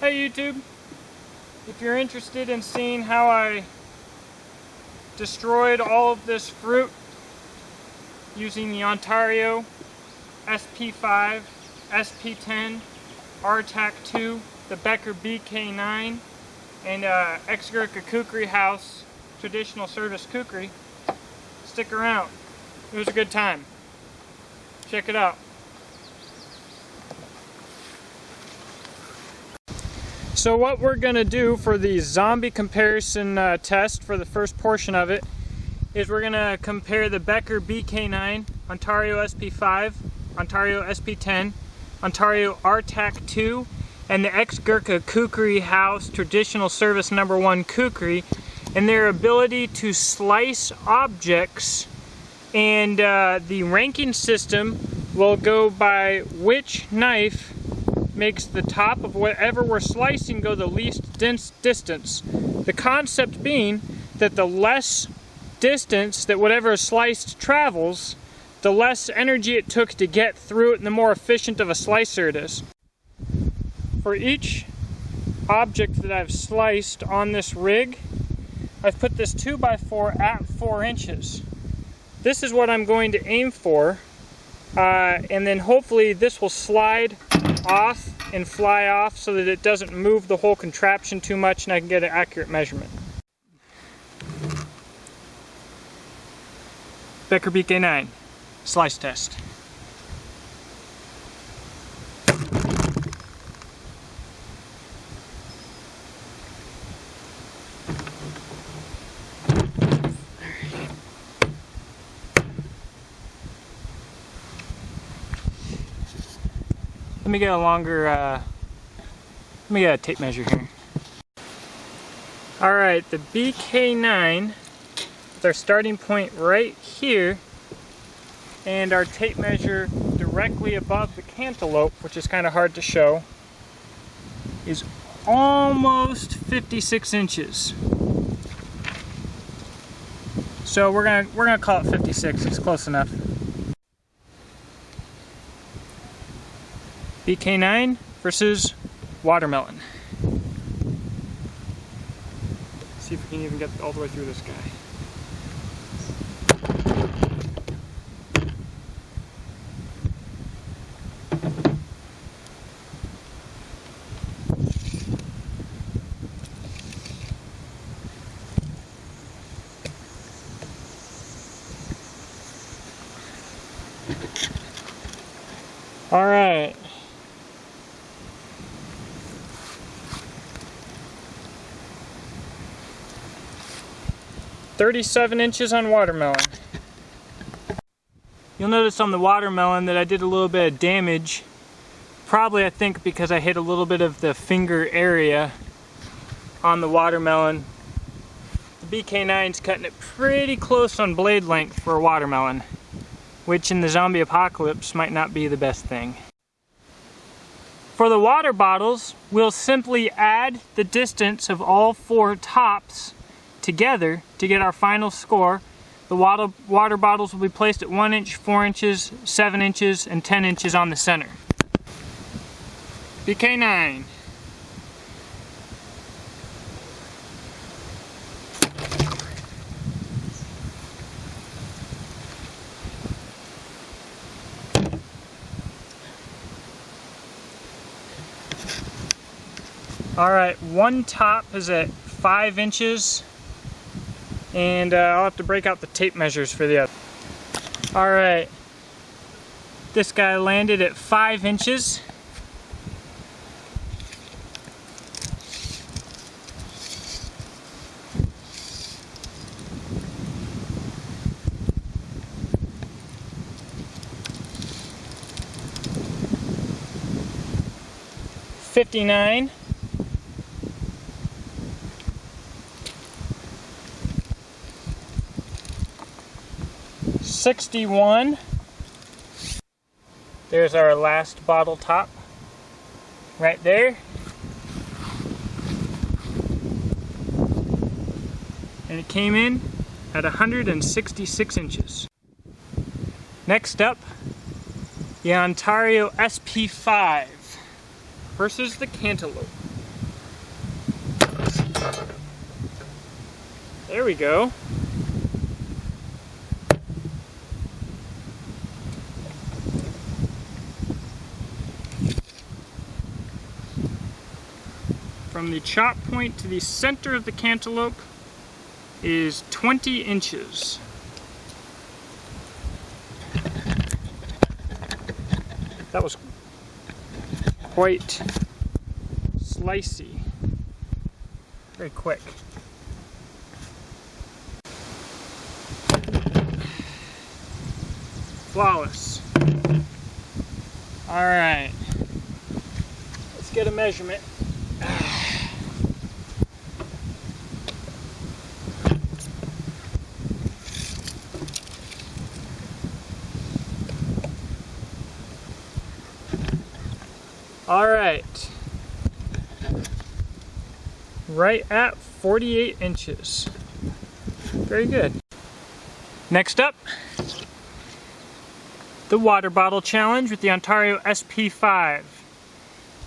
Hey YouTube, if you're interested in seeing how I destroyed all of this fruit using the Ontario SP5, SP10, RTAC2, the Becker BK9, and ex-Gurkha Kukri house, traditional service Kukri, stick around. It was a good time. Check it out. So what we're going to do for the zombie comparison test for the first portion of it is we're going to compare the Becker BK9, Ontario SP5, Ontario SP10, Ontario RTAC2, and the ex-Gurkha Kukri house traditional service number 1 Kukri, and their ability to slice objects. And the ranking system will go by which knife makes the top of whatever we're slicing go the least distance. The concept being that the less distance that whatever is sliced travels, the less energy it took to get through it and the more efficient of a slicer it is. For each object that I've sliced on this rig, I've put this 2x4 at 4 inches. This is what I'm going to aim for, and then hopefully this will slide off and fly off so that it doesn't move the whole contraption too much and I can get an accurate measurement. Becker BK9 slice test. Let me get a longer, let me get a tape measure here. Alright, the BK9, with our starting point right here, and our tape measure directly above the cantaloupe, which is kind of hard to show, is almost 56 inches. So we're gonna call it 56, it's close enough. BK9 versus watermelon. See if we can even get all the way through this guy. All right. "37 inches on watermelon." You'll notice on the watermelon that I did a little bit of damage. Probably, I think, because I hit a little bit of the finger area on the watermelon. The BK9's cutting it pretty close on blade length for a watermelon, which in the zombie apocalypse might not be the best thing. For the water bottles, we'll simply add the distance of all 4 tops together to get our final score. The water bottles will be placed at 1 inch, 4 inches, 7 inches, and 10 inches on the center. BK9. Alright, one top is at 5 inches. And I'll have to break out the tape measures for the other. Alright, this guy landed at 5 inches. $59. 61. There's our last bottle top right there. And it came in at 166 inches. Next up, the Ontario SP5 versus the Cantaloupe. There we go. From the chop point to the center of the cantaloupe is 20 inches. That was quite slicey. Very quick. Flawless. All right. Let's get a measurement. All right. Right at 48 inches. Very good. Next up, the water bottle challenge with the Ontario SP5.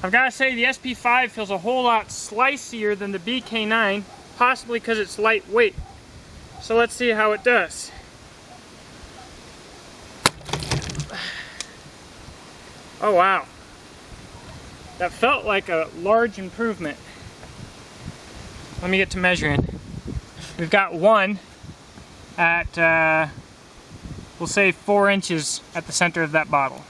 I've got to say the SP5 feels a whole lot slicier than the BK9, possibly because it's lightweight. So let's see how it does. Oh wow. That felt like a large improvement. Let me get to measuring. We've got one at, we'll say 4 inches at the center of that bottle.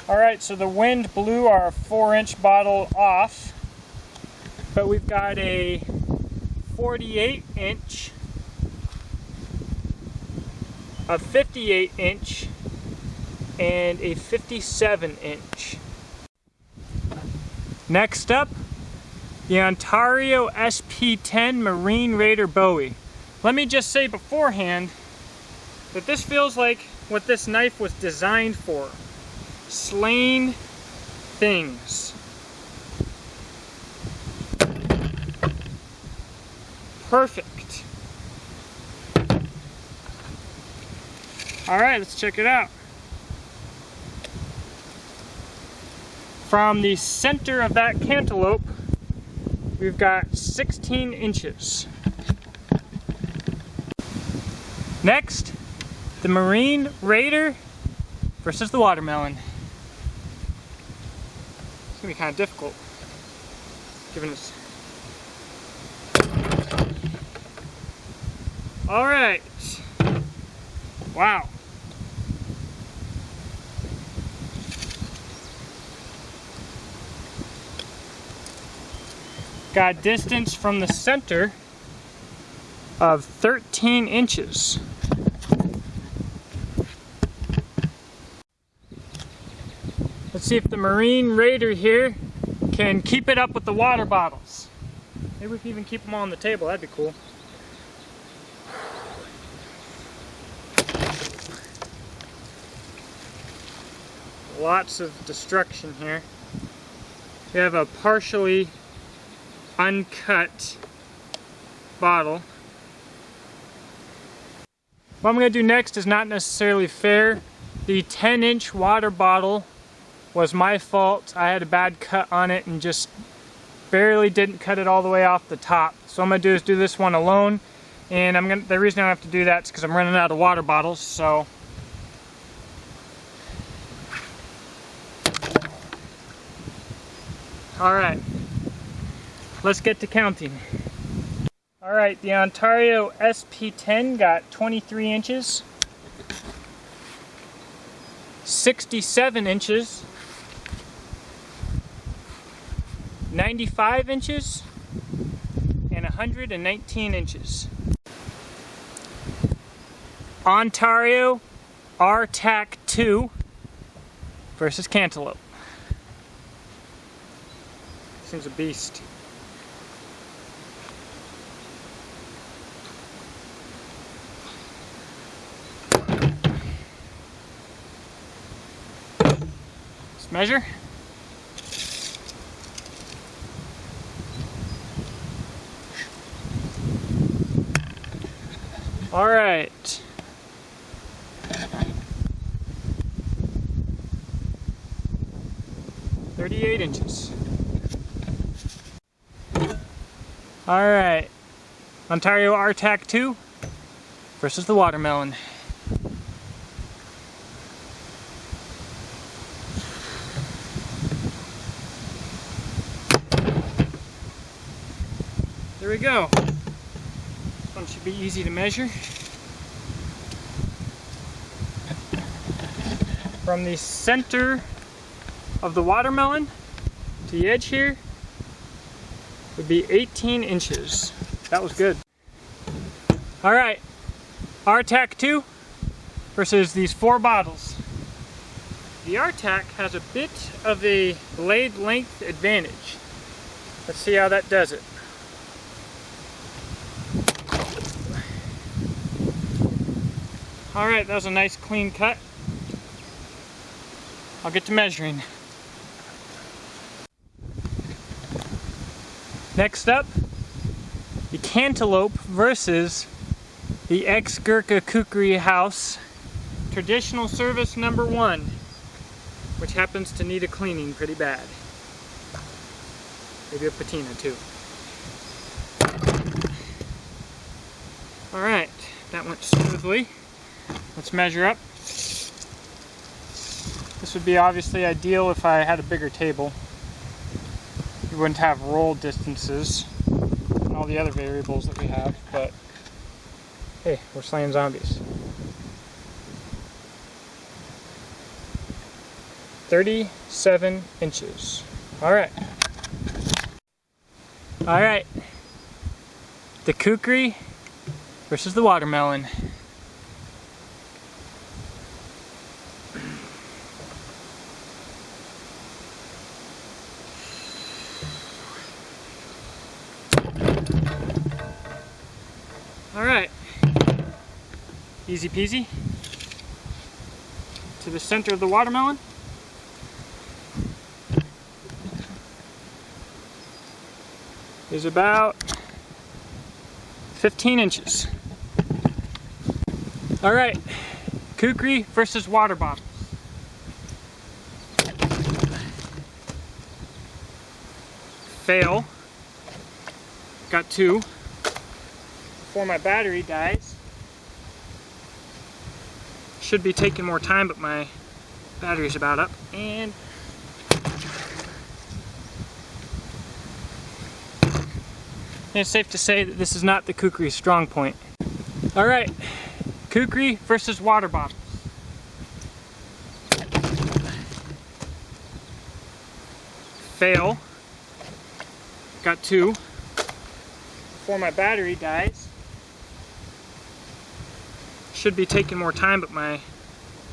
Alright, so the wind blew our 4-inch bottle off, but we've got a 48-inch, a 58-inch, and a 57-inch. Next up, the Ontario SP10 Marine Raider Bowie. Let me just say beforehand that this feels like what this knife was designed for. Slaying things. Perfect. Alright, let's check it out. From the center of that cantaloupe, we've got 16 inches. Next, the Marine Raider versus the watermelon. It's gonna be kind of difficult, given this. All right. Wow. Got distance from the center of 13 inches. Let's see if the Marine Raider here can keep it up with the water bottles. Maybe we can even keep them on the table, that'd be cool. Lots of destruction here. We have a partially uncut bottle. What I'm going to do next is not necessarily fair. The 10-inch water bottle was my fault. I had a bad cut on it and just barely didn't cut it all the way off the top. So what I'm going to do is do this one alone, and the reason I have to do that is because I'm running out of water bottles. So alright, let's get to counting. Alright, the Ontario SP10 got 23 inches, 67 inches, 95 inches, and 119 inches. Ontario RTAC 2 versus Cantaloupe. This thing's a beast. Let's measure. All right. 38 inches. All right. Ontario RTAC 2 versus the watermelon. There we go. This one should be easy to measure. From the center of the watermelon to the edge here would be 18 inches. That was good. Alright, RTAC 2 versus these 4 bottles. The RTAC has a bit of a blade length advantage. Let's see how that does it. Alright, that was a nice clean cut. I'll get to measuring. Next up, the cantaloupe versus the ex-Gurkha Kukri house traditional service number 1, which happens to need a cleaning pretty bad. Maybe a patina too. Alright, that went smoothly. Let's measure up. This would be obviously ideal if I had a bigger table. You wouldn't have roll distances and all the other variables that we have, but hey, we're slaying zombies. 37 inches. Alright. Alright. The Kukri versus the watermelon. Alright, easy peasy. To the center of the watermelon. Is about 15 inches. Alright, Kukri versus water bottles. Fail. Got 2. Before my battery dies. Should be taking more time, but my battery's about up. And it's safe to say that this is not the Kukri strong point. Alright, Kukri versus water bottles. Fail. Got 2. Before my battery dies. Should be taking more time, but my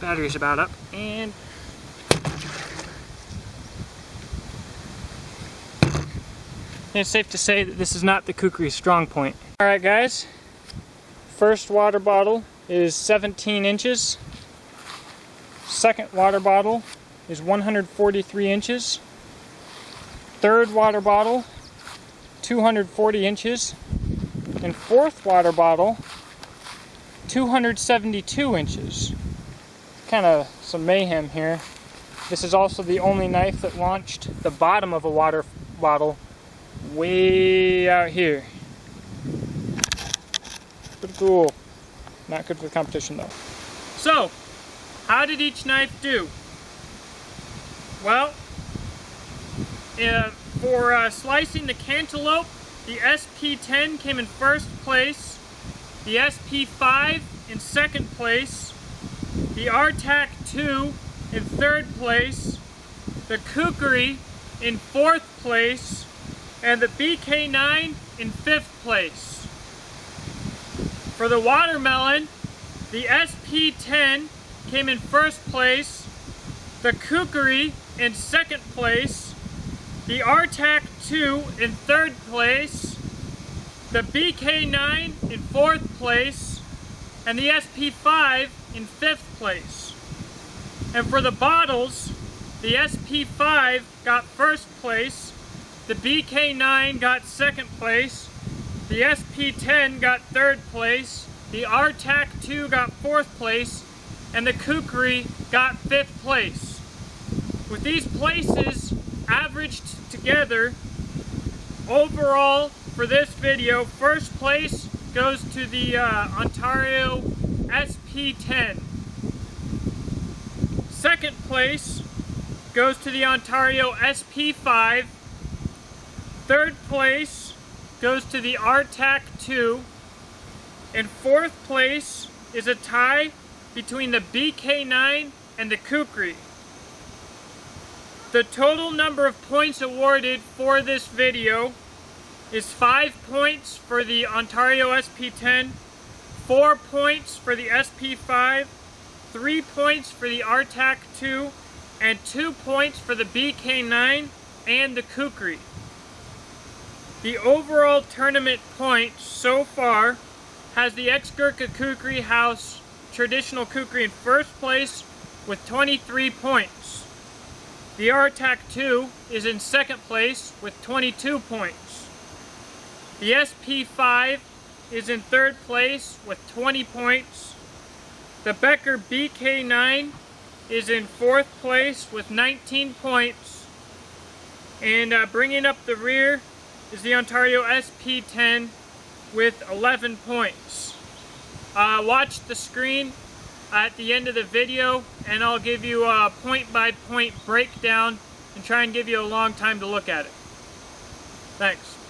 battery's about up. And it's safe to say that this is not the Kukri strong point. Alright guys, first water bottle is 17 inches. Second water bottle is 143 inches. Third water bottle, 240 inches. And fourth water bottle, 272 inches. Kind of some mayhem here. This is also the only knife that launched the bottom of a water bottle way out here. Pretty cool. Not good for the competition though. So, how did each knife do? Well, for slicing the cantaloupe, the SP10 came in first place, the SP5 in second place, the RTAC 2 in third place, the Kukri in fourth place, and the BK9 in fifth place. For the watermelon, the SP10 came in first place, the Kukri in second place, the RTAC 2 in third place, the BK9 in fourth place, and the SP5 in fifth place. And for the bottles, the SP5 got first place, the BK9 got second place, the SP10 got third place, the RTAC 2 got fourth place, and the Kukri got fifth place. With these places averaged together, overall for this video, first place goes to the Ontario SP10. Second place goes to the Ontario SP5. Third place goes to the RTAC2. And fourth place is a tie between the BK9 and the Kukri. The total number of points awarded for this video is 5 points for the Ontario SP10, 4 points for the SP5, 3 points for the RTAC2, and 2 points for the BK9 and the Kukri. The overall tournament points so far has the ex-Gurkha Kukri House traditional Kukri in first place with 23 points. The RTAC2 is in second place with 22 points. The SP5 is in third place with 20 points. The Becker BK9 is in fourth place with 19 points. And bringing up the rear is the Ontario SP10 with 11 points. Watch the screen at the end of the video and I'll give you a point-by-point breakdown and try and give you a long time to look at it. Thanks.